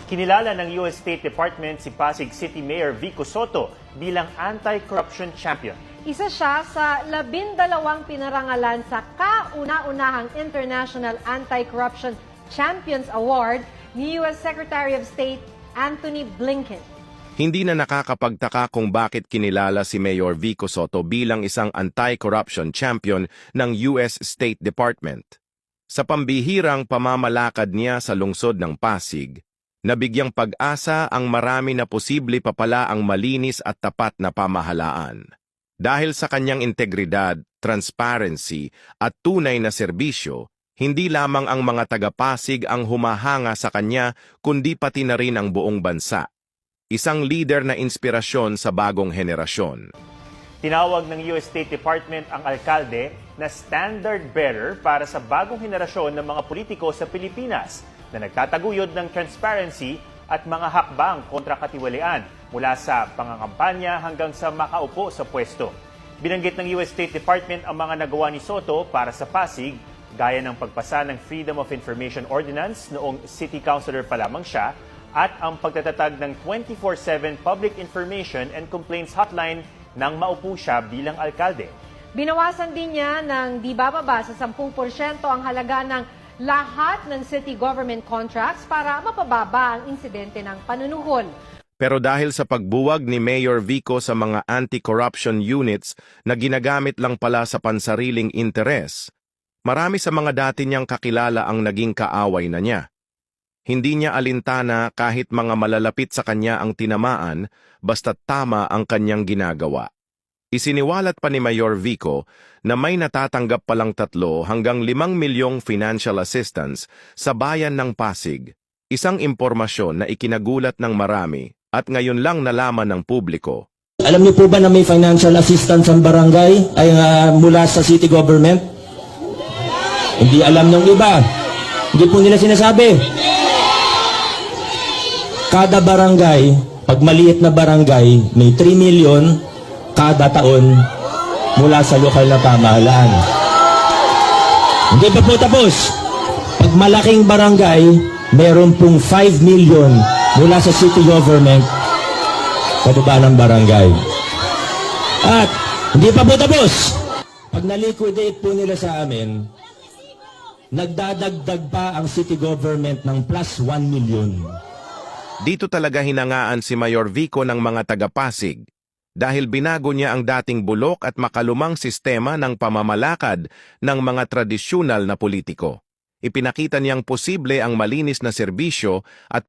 Kinilala ng US State Department si Pasig City Mayor Vico Soto bilang anti-corruption champion. Isa siya sa 12 pinarangalan sa kauna-unahang International Anti-Corruption Champions Award ni US Secretary of State Antony Blinken. Hindi na nakakapagtaka kung bakit kinilala si Mayor Vico Soto bilang isang anti-corruption champion ng US State Department. Sa pambihirang pamamalakad niya sa lungsod ng Pasig, nabigyang pag-asa ang marami na posible pa pala ang malinis at tapat na pamahalaan. Dahil sa kanyang integridad, transparency at tunay na serbisyo, hindi lamang ang mga taga-Pasig ang humahanga sa kanya kundi pati na rin ang buong bansa. Isang leader na inspirasyon sa bagong henerasyon. Tinawag ng US State Department ang alkalde na standard bearer para sa bagong henerasyon ng mga politiko sa Pilipinas na nagtataguyod ng transparency at mga hakbang kontra katiwalian mula sa pangangampanya hanggang sa makaupo sa pwesto. Binanggit ng US State Department ang mga nagawa ni Soto para sa Pasig, gaya ng pagpasa ng Freedom of Information Ordinance noong City Councilor pa lamang siya, at ang pagtatatag ng 24/7 Public Information and Complaints Hotline nang maupo siya bilang alkalde. Binawasan din niya ng di bababa sa 10% ang halaga ng lahat ng city government contracts para mapababa ang insidente ng panunuhol. Pero dahil sa pagbuwag ni Mayor Vico sa mga anti-corruption units na ginagamit lang pala sa pansariling interes, marami sa mga dati niyang kakilala ang naging kaaway na niya. Hindi niya alintana kahit mga malalapit sa kanya ang tinamaan, basta't tama ang kanyang ginagawa. Isiniwalat pa ni Mayor Vico na may natatanggap palang 3 hanggang 5 milyong financial assistance sa bayan ng Pasig, isang impormasyon na ikinagulat ng marami at ngayon lang nalaman ng publiko. Alam niyo po ba na may financial assistance ang barangay ay mula sa city government? Hindi alam ng iba. Hindi po nila sinasabi. Kada barangay, pag maliit na barangay, may 3 million kada taon mula sa lokal na pamahalaan. Hindi pa po tapos. Pag malaking barangay, meron pong 5 million mula sa city government sa baba ng barangay. At hindi pa po tapos. Pag na-liquidate po nila sa amin, nagdadagdag pa ang city government ng plus 1 million. Dito talaga hinangaan si Mayor Vico ng mga taga-Pasig dahil binago niya ang dating bulok at makalumang sistema ng pamamalakad ng mga tradisyonal na politiko. Ipinakita niyang posible ang malinis na serbisyo at